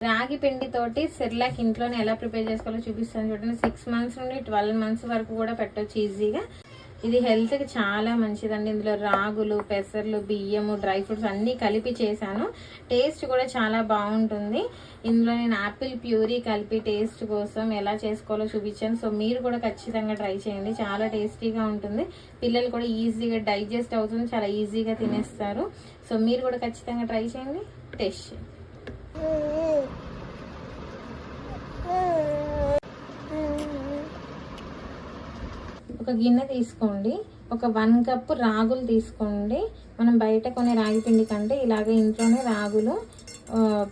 రాగి పిండి తోటి సెర్లాక్ ఇంట్లోనే ఎలా ప్రిపేర్ చేసుకోవాలో చూపిస్తాను చూడండి. 6 months నుండి 12 months వరకు కూడా పెట్టవచ్చు ఈజీగా. ఇది హెల్త్ కి చాలా మంచిదండి. ఇందులో రాగులు, పెసర్లు, బియ్యము, డ్రై ఫ్రూట్స్ అన్ని కలిపి చేశాను. టేస్ట్ కూడా చాలా బాగుంటుంది. ఇందులో నేను యాపిల్ ప్యూరీ కలిపి టేస్ట్ కోసం ఎలా చేసుకోవాలో చూపించాను. సో మీరు కూడా ఖచ్చితంగా ట్రై చేయండి. చాలా టేస్టీగా ఉంటుంది. పిల్లలు కూడా ఈజీగా డైజెస్ట్ అవుతుంది, చాలా ఈజీగా తినేస్తారు. సో మీరు కూడా ఖచ్చితంగా ట్రై చేయండి, టేస్ట్ చేయండి. ఒక గిన్నె తీసుకోండి. ఒక 1 కప్ రాగులు తీసుకోండి. మనం బయట కొనే రాగి పిండి కంటే ఇలాగ ఇంట్లోనే రాగులు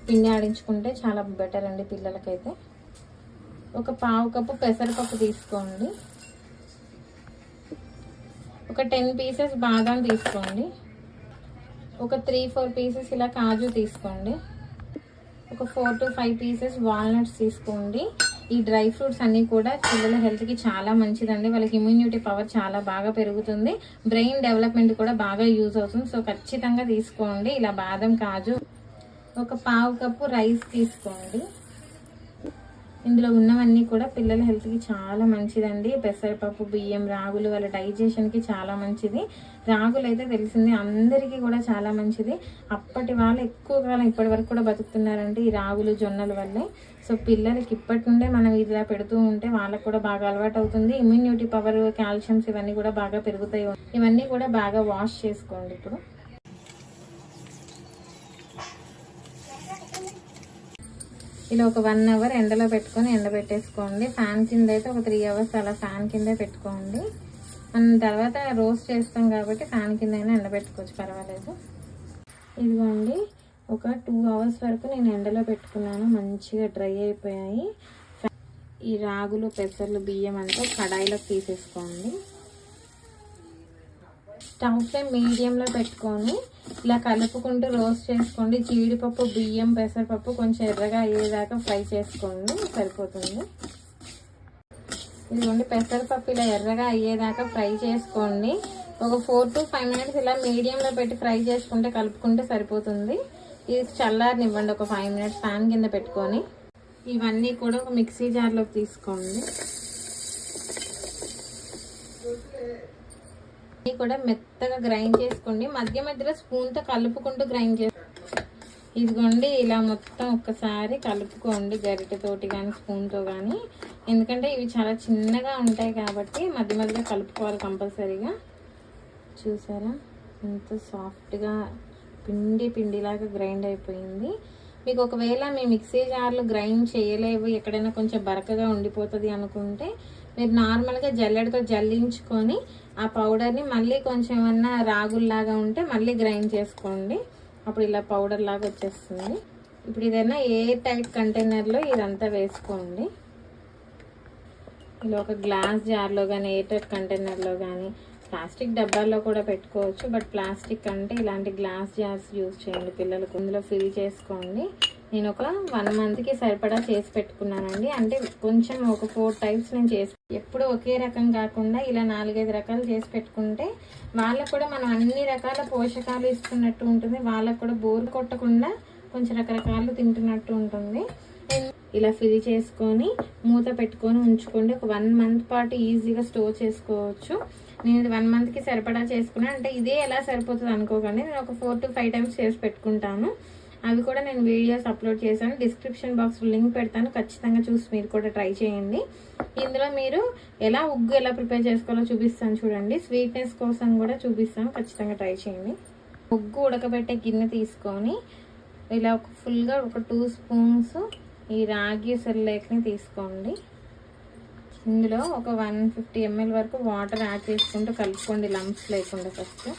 పిండి ఆడించుకుంటే చాలా బెటర్ అండి పిల్లలకైతే. ఒక 1/2 కప్పు పెసరపప్పు తీసుకోండి. ఒక 10 pieces బాదం తీసుకోండి. ఒక 3-4 pieces ఇలా కాజు తీసుకోండి. ఒక 4 to 5 pieces వాల్నట్స్ తీసుకోండి. ఈ డ్రై ఫ్రూట్స్ అన్ని కూడా పిల్లల హెల్త్ కి చాలా మంచిదండి. వాళ్ళకి ఇమ్యూనిటీ పవర్ చాలా బాగా పెరుగుతుంది. బ్రెయిన్ డెవలప్మెంట్ కూడా బాగా యూజ్ అవుతుంది. సో ఖచ్చితంగా తీసుకోండి. ఇలా బాదం, కాజు. ఒక 1/2 కప్పు రైస్ తీసుకోండి. ఇందులో ఉన్నవన్నీ కూడా పిల్లల హెల్త్ కి చాలా మంచిదండి. పెసరపప్పు, బియ్యం, రాగులు వాళ్ళ డైజెషన్ కి చాలా మంచిది. రాగులు అయితే తెలిసింది అందరికీ కూడా చాలా మంచిది. అప్పటి వాళ్ళు ఎక్కువ కాలం ఇప్పటి వరకు కూడా బతుకుతున్నారంటే ఈ రాగులు, జొన్నల వల్లే. సో పిల్లలకి ఇప్పటి నుండే మనం ఇలా పెడుతూ ఉంటే వాళ్ళకు కూడా బాగా అలవాటు అవుతుంది. ఇమ్యూనిటీ పవర్, కాల్షియమ్స్ ఇవన్నీ కూడా బాగా పెరుగుతాయి. ఇవన్నీ కూడా బాగా వాష్ చేసుకోండి. ఇప్పుడు ఇలా ఒక 1 hour ఎండలో పెట్టుకొని ఎండబెట్టేసుకోండి. ఫ్యాన్ కింద అయితే ఒక 3 hours అలా ఫ్యాన్ కిందే పెట్టుకోండి. మనం తర్వాత రోస్ట్ చేస్తాం కాబట్టి ఫ్యాన్ కింద అయినా ఎండబెట్టుకోవచ్చు, పర్వాలేదు. ఇదిగోండి, ఒక 2 hours వరకు నేను ఎండలో పెట్టుకున్నాను. మంచిగా డ్రై అయిపోయాయి. ఈ రాగులు, పెసర్లు, బియ్యం అంతా కడాయిలోకి తీసేసుకోండి. స్టవ్ ఫ్లేమ్ మీడియంలో పెట్టుకొని ఇలా కలుపుకుంటూ రోస్ట్ చేసుకోండి. జీడిపప్పు, బియ్యం, పెసరపప్పు కొంచెం ఎర్రగా అయ్యేదాకా ఫ్రై చేసుకోండి, సరిపోతుంది. ఇదిగోండి, పెసరపప్పు ఇలా ఎర్రగా అయ్యేదాకా ఫ్రై చేసుకోండి. ఒక 4 to 5 minutes ఇలా మీడియంలో పెట్టి ఫ్రై చేసుకుంటే కలుపుకుంటే సరిపోతుంది. ఇది చల్లారనివ్వండి ఒక 5 minutes ఫ్యాన్ కింద పెట్టుకొని. ఇవన్నీ కూడా ఒక మిక్సీ జార్లోకి తీసుకోండి. కూడా మెత్తగా గ్రైండ్ చేసుకోండి. మధ్య మధ్యలో స్పూన్తో కలుపుకుంటూ గ్రైండ్ చేసుకోండి. ఇదిగోండి, ఇలా మొత్తం ఒక్కసారి కలుపుకోండి గరిటెతోటి కానీ స్పూన్తో కానీ. ఎందుకంటే ఇవి చాలా చిన్నగా ఉంటాయి కాబట్టి మధ్య మధ్యలో కలుపుకోవాలి కంపల్సరీగా. చూసారా ఎంత సాఫ్ట్గా పిండిలాగా గ్రైండ్ అయిపోయింది. మీకు ఒకవేళ మీ మిక్సీ జార్లు గ్రైండ్ చేయలేవు, ఎక్కడైనా కొంచెం బరకగా ఉండిపోతుంది అనుకుంటే మీరు నార్మల్గా జల్లెడతో జల్లించుకొని ఆ పౌడర్ని మళ్ళీ కొంచెం ఏమన్నా రాగుల్లాగా ఉంటే మళ్ళీ గ్రైండ్ చేసుకోండి. అప్పుడు ఇలా పౌడర్ లాగా వచ్చేస్తుంది. ఇప్పుడు ఇదైనా ఎయిర్ టైట్ కంటైనర్లో ఇదంతా వేసుకోండి. ఇలా ఒక గ్లాస్ జార్లో కానీ, ఎయిర్ టైట్ కంటైనర్లో కానీ, ప్లాస్టిక్ డబ్బాల్లో కూడా పెట్టుకోవచ్చు. బట్ ప్లాస్టిక్ అంటే ఇలాంటి గ్లాస్ జార్స్ యూజ్ చేయండి పిల్లలకు. ఇందులో ఫిల్ చేసుకోండి. నేను ఒక 1 monthకి సరిపడా చేసి పెట్టుకున్నానండి. అంటే కొంచెం ఒక 4 types నేను చేసి, ఎప్పుడు ఒకే రకం కాకుండా ఇలా 4-5 రకాలు చేసి పెట్టుకుంటే వాళ్ళకు కూడా మనం అన్ని రకాల పోషకాలు ఇస్తున్నట్టు ఉంటుంది. వాళ్ళకు కూడా బోర్ కొట్టకుండా కొంచెం రకరకాలు తింటున్నట్టు ఉంటుంది. ఇలా ఫిల్ చేసుకొని మూత పెట్టుకొని ఉంచుకోండి. ఒక 1 month పాటు ఈజీగా స్టోర్ చేసుకోవచ్చు. నేను 1 monthకి సరిపడా చేసుకున్నాను. అంటే ఇదే ఎలా సరిపోతుంది అనుకోకండి. నేను ఒక 4 to 5 times చేసి పెట్టుకుంటాను. అవి కూడా నేను వీడియోస్ అప్లోడ్ చేశాను. డిస్క్రిప్షన్ బాక్స్లో లింక్ పెడతాను, ఖచ్చితంగా చూసి మీరు కూడా ట్రై చేయండి. ఇందులో మీరు ఉగ్గు ఎలా ప్రిపేర్ చేసుకోవాలో చూపిస్తాను చూడండి. స్వీట్నెస్ కోసం కూడా చూపిస్తాను, ఖచ్చితంగా ట్రై చేయండి. ఉగ్గు ఉడకబెట్టే గిన్నె తీసుకొని ఇలా ఫుల్గా ఒక 2 spoons ఈ రాగి సెర్లాక్ని తీసుకోండి. ఇందులో ఒక 150 ml వరకు వాటర్ యాడ్ చేసుకుంటూ కలుపుకోండి, లంప్స్ లేకుండా. ఫస్ట్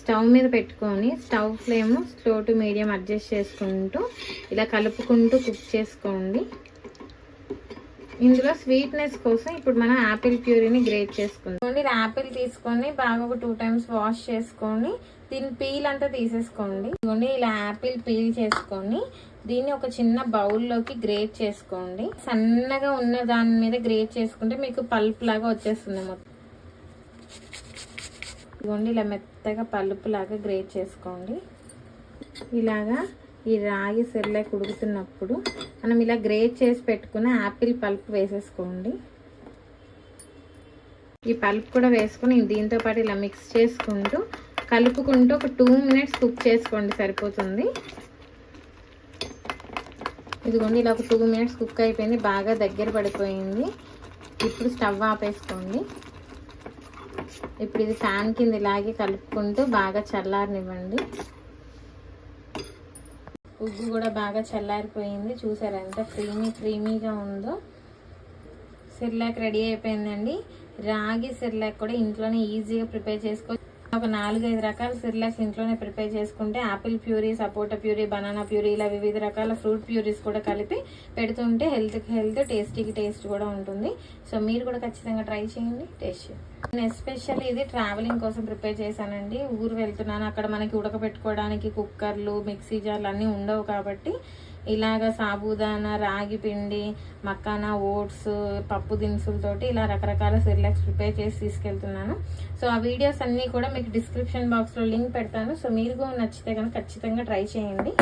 స్టవ్ మీద పెట్టుకొని stove flame slow to medium adjust చేసుకుంటూ ఇలా కలుపుకుంటూ కుక్ చేసుకోండి. ఇందులో స్వీట్నెస్ కోసం ఇప్పుడు మనం యాపిల్ ప్యూరీని గ్రేట్ చేసుకుందాం. యాపిల్ తీసుకొని బాగా ఒక 2 times వాష్ చేసుకొని దీని పీల్ అంతా తీసేసుకోండి. ఇలా యాపిల్ పీల్ చేసుకొని దీన్ని ఒక చిన్న బౌల్లోకి గ్రేట్ చేసుకోండి. సన్నగా ఉన్న దాని మీద గ్రేట్ చేసుకుంటే మీకు పల్ప్ లాగా వచ్చేస్తుంది మొత్తం. ఇదిగోండి ఇలా మెత్తగా పలుపు లాగా గ్రేట్ చేసుకోండి. ఇలాగా ఈ రాగి సెర్లాక్ ఉడుకుతున్నప్పుడు మనం ఇలా గ్రేట్ చేసి పెట్టుకున్న యాపిల్ పల్ప్ వేసేసుకోండి. ఈ పల్ప్ కూడా వేసుకొని దీంతో పాటు ఇలా మిక్స్ చేసుకుంటూ కలుపుకుంటూ ఒక 2 మినిట్స్ కుక్ చేసుకోండి, సరిపోతుంది. ఇదిగోండి ఇలా ఒక 2 మినిట్స్ కుక్ అయిపోయింది, బాగా దగ్గర పడిపోయింది. ఇప్పుడు స్టవ్ ఆపేసుకోండి. ఇప్పుడు ఇది ఫ్యాన్ కింద ఇలాగే కలుపుకుంటూ బాగా చల్లారనివ్వండి. ఉగ్గు కూడా బాగా చల్లారిపోయింది, చూసారా ఎంత క్రీమీగా ఉందో. సెర్లాక్ రెడీ అయిపోయిందండి. రాగి సెర్లాక్ కూడా ఇంట్లోనే ఈజీగా ప్రిపేర్ చేసుకోవచ్చు. ఒక 4-5 రకాల సెర్లాక్స్ ఇంట్లోనే ప్రిపేర్ చేసుకుంటే యాపిల్ ప్యూరీ, సపోటా ప్యూరీ, బనానా ప్యూరీ, ఇలా వివిధ రకాల ఫ్రూట్ ప్యూరీస్ కూడా కలిపి పెడుతుంటే హెల్త్కి హెల్త్, టేస్టీకి టేస్ట్ కూడా ఉంటుంది. సో మీరు కూడా ఖచ్చితంగా ట్రై చేయండి, టేస్ట్ చేయండి. నేను ఎస్పెషల్లీ ఇది ట్రావెలింగ్ కోసం ప్రిపేర్ చేశానండి. ఊరు వెళ్తున్నాను, అక్కడ మనకి ఉడకబెట్టుకోవడానికి కుక్కర్లు, మిక్సీ జార్లు అన్నీ ఉండవు కాబట్టి ఇలాగ సాబుదానా, రాగి పిండి, మక్కానా, ఓట్స్, పప్పు దినుసులతోటి ఇలా రకరకాల సెర్లాక్స్ ప్రిపేర్ చేసి తీసుకెళ్తున్నాను. సో ఆ వీడియోస్ అన్నీ కూడా మీకు డిస్క్రిప్షన్ బాక్స్లో లింక్ పెడతాను. సో మీరు నచ్చితే కనుక ఖచ్చితంగా ట్రై చేయండి.